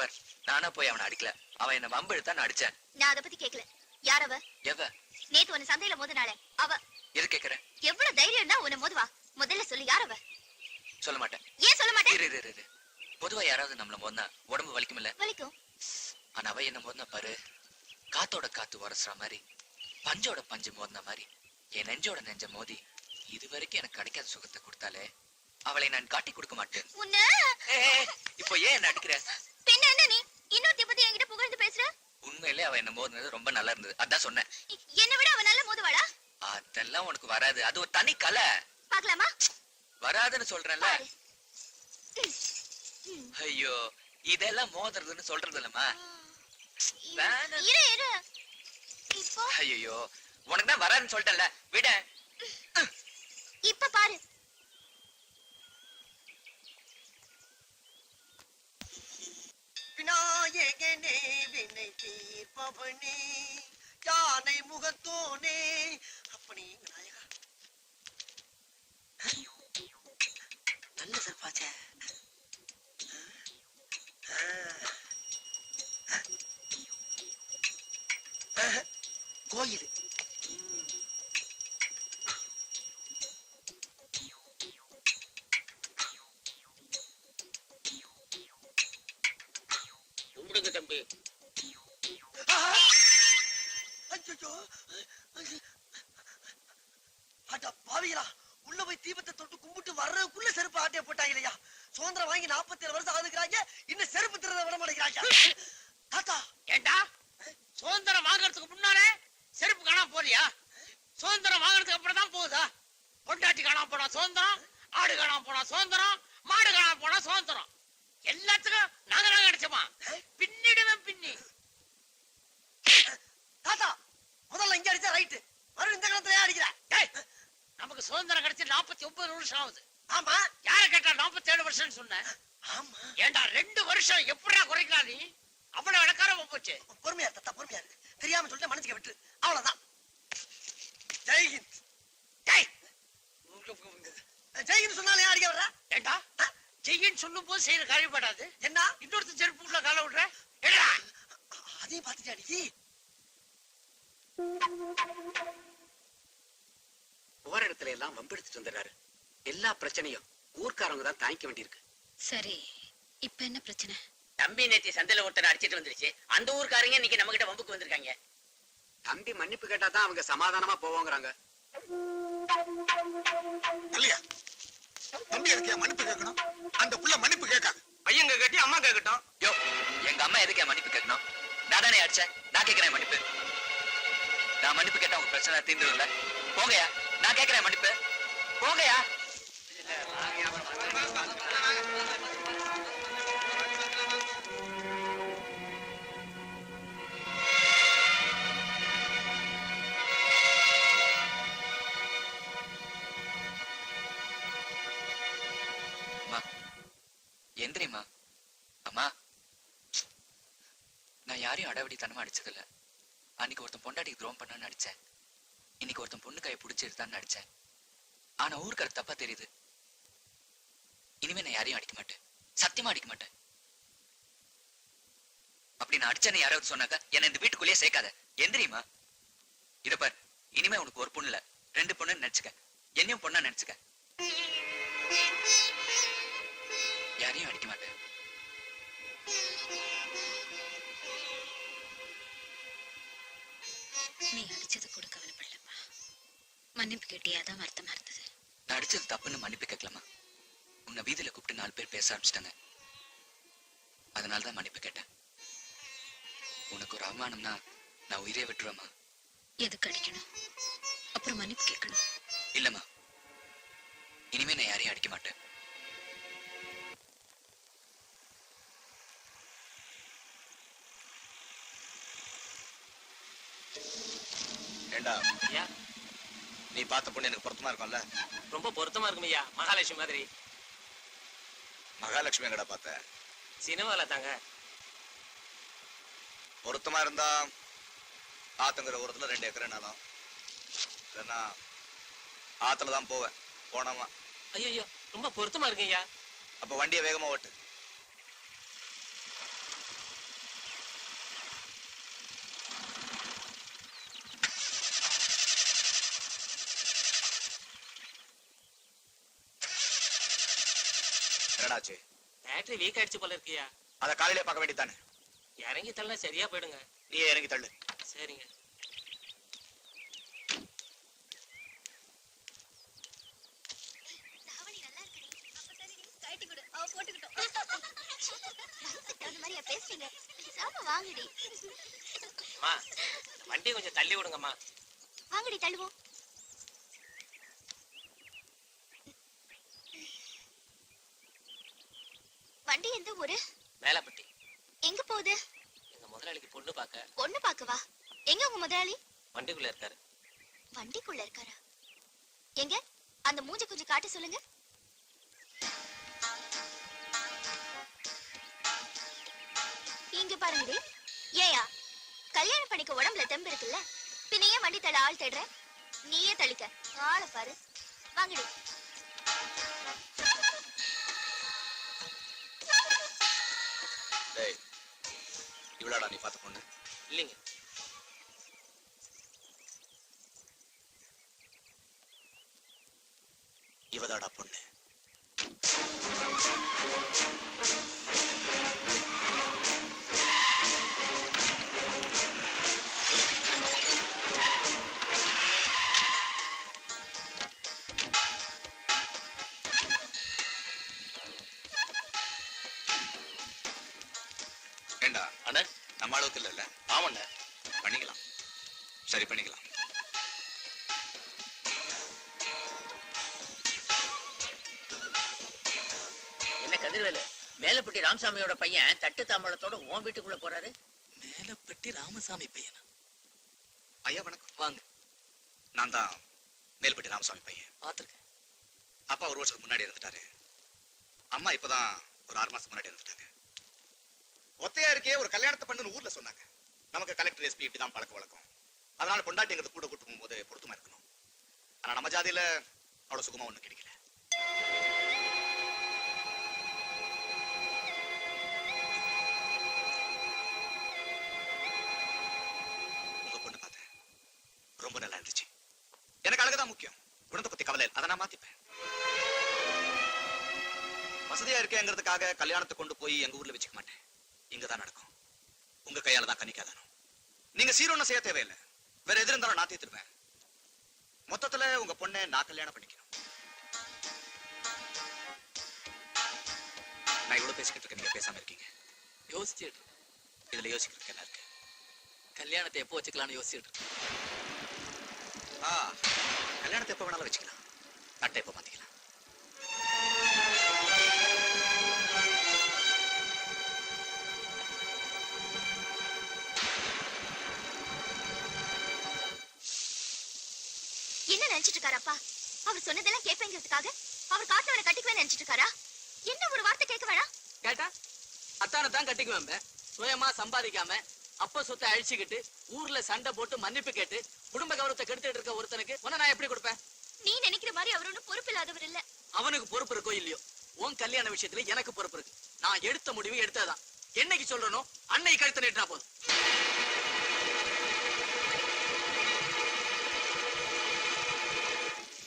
பாரு, நானா போய் அவனை அடிக்கல, அவன் என்ன வம்பு எடுத்தா நான் அடிச்சேன். நான் அதை பத்தி கேட்கல. யார் அவ? எவ? நேத்து உன்னை சந்தையில மோதினாளே அவ. எது கேக்குறேன்? எவ்வளவு தைரியம் இருந்தா உன்னை மோதுவா? முதல்ல சொல்லு, யார் அவ? சொல்ல மாட்டேன். ஏன் சொல்ல மாட்டேன்? இரு. பொதுவா யாராவது நம்மள மோதினா உடம்பு வலிக்கும்ல? வலிக்கும். ஆனா அவ என்ன மோதினா பாரு, காத்தோட காத்து உரசுற மாதிரி, பஞ்சோட பஞ்சு மோதின மாதிரி என் நெஞ்சோட நெஞ்ச மோதி இது வரைக்கும் எனக்கு கிடைக்காத சுகத்தை கொடுத்தாலே அவளை நான் காட்டி கொடுக்க மாட்டேன். இப்போ ஏன் என்ன அடிக்கிற? பின்ன என்ன நீ இன்னொருத்தி பத்தி என்கிட்ட புகழ்ந்து பேசுற? உண்மையிலே அவ என்ன மோதினது ரொம்ப நல்லா இருந்தது, அதான் சொன்னேன். என்ன விட அவ நல்ல மோதுவாளா? அதெல்லாம் உனக்கு வராது, அது ஒரு தனி கலை. பாக்கலாமா? வராதுன்னு சொல்றேன்ல. ஐயோ, இதெல்லாம் மோதுறதுன்னு சொல்றது இல்லம்மா. இரு இப்போ. ஐயோ, உனக்கு தான் வராதுன்னு சொல்லிட்டேன்ல, விட. இப்ப பாரு. விநாயகனே வினை தீர்ப்பவனே யானை முகத்தோனே அப்பனே விநாயகா. நல்ல சிறப்பாச்சே. கோயில் கும்பிடுங்க தம்பி. பாவிகளா, உள்ள போய் தீபத்தை தொட்டு கும்பிட்டு வர்றதுக்குள்ள செருப்பு ஆட்டைய போட்டாங்களையா? சுதந்திரம் வாங்கி 47 வருஷம் ஆகுதுக்கிறாங்க, இன்னும் செருப்பு திருட விட மாட்டேங்கிறாங்க. தாத்தா, ஏண்டா சுதந்திரம் வாங்குறதுக்கு முன்னாலே செருப்பு காணாம போறியா? சுதந்திரம் வாங்குறதுக்கு அப்புறம் தான் போகுதா? பொண்டாட்டி காணாம போனா சுதந்திரம், ஆடு காணாம போனா சுதந்திரம், மாடு காணாம போனா சுதந்திரம். எல்லாத்துக்கும் நாங்க கிடைச்சோமா? பின்னிடுவேன் பின்னி. தாத்தா, முதல்ல இங்க அடிச்சா ரைட்டு, மறுபடியும் இந்த காலத்துல அடிக்கிற. நமக்கு சுதந்திரம் கிடைச்சு 49 வருஷம் ஆகுது. ஆமா, யார கேட்டா 47 வருஷம் சொன்ன? ஆமா. ஏண்டா 2 வருஷம் எப்படா குறைக்கலாம் நீ? அவ்வளவு இலக்காரமா போச்சு. பொறுமையா தாத்தா, பொறுமையா இருக்கு. தெரியாம சொல்லிட்டு மனசுக்கு விட்டு, அவ்வளவுதான். ஜெய்ஹிந்த். ஜெய்ஹிந்த் சொன்னாலே அடிக்க வர்ற. ஏண்டா ஜெய்ஹிந்த் சொல்லும் போது செய்யற காரியப்படாது என்ன? இன்னொருத்த செருப்பு உள்ள கால விடுற. அதையும் பார்த்துட்டு அடிக்கி. போற இடத்துல எல்லாம் வம்பெடுத்துட்டு வந்துடுறாரு. எல்லா பிரச்சனையும் ஊர்க்காரங்க தான் தாங்கிக்க வேண்டியிருக்கு. சரி, இப்ப என்ன பிரச்சனை? தம்பி நேத்தி சந்தையில ஒருத்தர் அடிச்சிட்டு வந்துருச்சு. அந்த ஊர்க்காரங்க இன்னைக்கு நம்ம கிட்ட வம்புக்கு வந்திருக்காங்க. தம்பி மன்னிப்பு கேட்டா தான் அவங்க சமாதானமா போவாங்கறாங்க. இல்லையா? தம்பி எதுக்கு மன்னிப்பு கேட்கணும்? அந்த புள்ள மன்னிப்பு கேட்காது. பையங்க கேட்டி அம்மா கேட்கட்டும். யோ, எங்க அம்மா எதுக்கு மன்னிப்பு கேட்கணும்? நான் தானே அடிச்சேன், நான் கேட்கிறேன் மன்னிப்பு. நான் மன்னிப்பு கேட்டா உங்க பிரச்சனை தீர்ந்துரும்ல. போங்கயா, நான் கேட்கிறேன் மன்னிப்பு. போங்கயா. எந்திரிமா. அம்மா, நான் யாரையும் அடவடித்தனமா அடிச்சதில்ல. அன்னைக்கு ஒருத்தன் பொண்டாட்டிக்கு துரோகம் பண்ணான்னு அடிச்சேன். இன்னைக்கு ஒருத்தன் பொண்ணு கையை பிடிச்சிருந்தான்னு அடிச்சேன். ஆனா ஊருக்கார தப்பா தெரியுது. இனிமே நான் யாரையும் அடிக்க மாட்டேன், சத்தியமா அடிக்க மாட்டேன். அப்படி நான் அடிச்சேன்னு யாராவது சொன்னாக்க என்ன இந்த வீட்டுக்குள்ளேயே சேர்க்காத. எந்திரிமா. இத பாரு, இனிமே உனக்கு ஒரு பொண்ணு இல்ல, 2 பொண்ணுன்னு நினைச்சுக்க. என்னையும் பொண்ணா நினைச்சுக்க. யாரையும் அடிக்க மாட்டேன். நீ அடிச்சது கூட கவலைப்படலம்மா. மன்னிப்பு கேட்டியாதான் வருத்தமா இருந்தது. நான் அடிச்சது தப்புன்னு மன்னிப்பு கேட்கலாமா? உன்னை வீதியில கூப்பிட்டு 4 பேர் பேச ஆரம்பிச்சிட்டாங்க, அதனாலதான் மன்னிப்பு கேட்டேன். உனக்கு ஒரு அவமானம்னா நான் உயிரே விட்டுருவேம்மா. எதுக்கு அடிக்கணும்? அப்புறம் மன்னிப்பு கேட்கணும்? இல்லம்மா, இனிமே நான் யாரையும் அடிக்க மாட்டேன். ஏண்டா, நீ பார்த்த பொண்ணு எனக்கு பொருத்தமா இருக்கும்ல? ரொம்ப பொருத்தமா இருக்கும் ஐயா, மகாலட்சுமி மாதிரி. மகாலட்சுமி எங்கடா பார்த்த? சினிமால தாங்க. பொருத்தமா இருந்தா ஆத்தங்கிற ஓரத்துல 2 ஏக்கர் நிலம். இல்லைன்னா ஆத்துல தான் போவேன். போனோமா? ஐயோ, ரொம்ப பொருத்தமா இருக்கு ஐயா. அப்ப வண்டியை வேகமா ஓட்டு. ஆச்சு? பேட்டரி வீக் ஆயிடுச்சு போல இருக்கியா? அத காலையிலே பார்க்க வேண்டியதானே? இறங்கி தள்ளா சரியா போயிடுங்க. நீ இறங்கி தள்ளு. சரிங்க. தாவணி நல்லா இருக்குடி. அப்ப சரிடி, கழட்டி கொடு. அவ போட்டுக்கிட்டோம். அந்த மாதிரியா பேசுறீங்க? சாமா வாங்குடி. அம்மா, வண்டி கொஞ்சம் தள்ளி விடுங்கம்மா. வாங்குடி தள்ளுவோம். வண்டி எந்த ஊரு? மேலப்பட்டி. எங்க போகுது? எங்க முதலாளிக்கு பொண்ணு பார்க்க பொண்ணு பாக்கவா? எங்க உங்க முதலாளி? வண்டிக்குள்ள இருக்காரு. வண்டிக்குள்ள இருக்காரா? எங்க அந்த மூஞ்ச கொஞ்சம் காட்ட சொல்லுங்க. இங்க பாருங்கடி. ஏயா கல்யாணம் பண்ணிக்க உடம்புல தெம்பு இருக்குல்ல, பின்ன ஏன் வண்டி தள்ள ஆள் தேடுற? நீயே தள்ளிக்க. ஆளை பாரு. வாங்கடி. டேய், இவளாடா நீ பார்த்த பொண்ணு? இல்லைங்க. இவதாடா பொண்ணு. ஏண்டா அண்ணா. நம்ம அளவுக்கு இல்ல. ஆமாண்ண. பண்ணிக்கலாம், சரி பண்ணிக்கலாம். என்ன கதிர்வேலு, மேலப்பட்டி ராமசாமியோட பையன் தட்டு தாம்பழத்தோட உன் வீட்டுக்குள்ள போறாரு? மேலப்பட்டி ராமசாமி பையனா? ஐயா வணக்கம். வாங்க. நான் தான் மேல்பட்டி ராமசாமி பையன். பாத்துருக்கேன். அப்பா ஒரு வருஷத்துக்கு முன்னாடி இருந்துட்டாரு. அம்மா இப்பதான் ஒரு 6 மாசம் முன்னாடி இருந்துட்டாங்க. ஒத்தையா இருக்கே ஒரு கல்யாணத்தை பண்ணுன்னு ஊர்ல சொன்னாங்க. நமக்கு கலெக்டர் எஸ்பி இப்படிதான் பழக்க வழக்கம். அதனால பொண்டாட்டிங்கிறது கூட கூட்டு போகும்போது பொருத்தமா இருக்கணும். ஆனா நம்ம ஜாதியில அவ்வளவு சுகமா ஒண்ணும் கிடைக்கல. உங்க பொண்ணு பார்த்தேன், ரொம்ப நல்லா இருந்துச்சு. எனக்கு அழகுதான் முக்கியம், குணத்தை பத்தி கவலை இல்லை. அதை நான் மாத்திப்பேன். வசதியா இருக்கேங்கிறதுக்காக கல்யாணத்தை கொண்டு போய் எங்க ஊர்ல வச்சுக்க மாட்டேன். இங்கதான் நடக்கும். உங்க கையால தான் கணிக்காதானோ. நீங்க சீரொன்னும் செய்ய தேவையில்லை. வேற எது இருந்தாலும் நான் தீர்த்துருவேன். மொத்தத்துல உங்க பொண்ணை நான் கல்யாணம் பண்ணிக்கணும். நான் இவ்வளவு பேசிக்கிட்டு இருக்கேன், நீங்க பேசாம இருக்கீங்க. யோசிச்சுட்டு இதுல யோசிக்கிறதுக்கு என்ன இருக்கு? கல்யாணத்தை எப்போ வச்சுக்கலாம்னு யோசிச்சுட்டு இருக்கேன். கல்யாணத்தை எப்ப வேணாலும் வச்சுக்கலாம், நட்டை எப்ப மாத்திக்கலாம். என்ன நினைச்சிட்டு இருக்காரு அப்பா? அவர் சொன்னதெல்லாம் கேட்பேங்கிறதுக்காக அவர் காத்தவரை கட்டிக்குவேன் நினைச்சிட்டு இருக்காரா? என்ன ஒரு வார்த்தை கேட்க வேணாம்? கேட்டா அத்தானை தான் கட்டிக்குவேன். சுயமா சம்பாதிக்காம அப்ப சொத்தை அழிச்சுக்கிட்டு ஊர்ல சண்டை போட்டு மன்னிப்பு கேட்டு குடும்ப கௌரவத்தை கெடுத்துட்டு இருக்க ஒருத்தனுக்கு உன்னை நான் எப்படி கொடுப்பேன்? நீ நினைக்கிற மாதிரி அவர் ஒன்னும் பொறுப்பு இல்லாதவர் இல்ல. அவனுக்கு பொறுப்பு இருக்கோ இல்லையோ, உன் கல்யாண விஷயத்துல எனக்கு பொறுப்பு இருக்கு. நான் எடுத்த முடிவு எடுத்ததான். என்னைக்கு சொல்றனோ அன்னைக்கு கழுத்து நீட்டினா போதும்.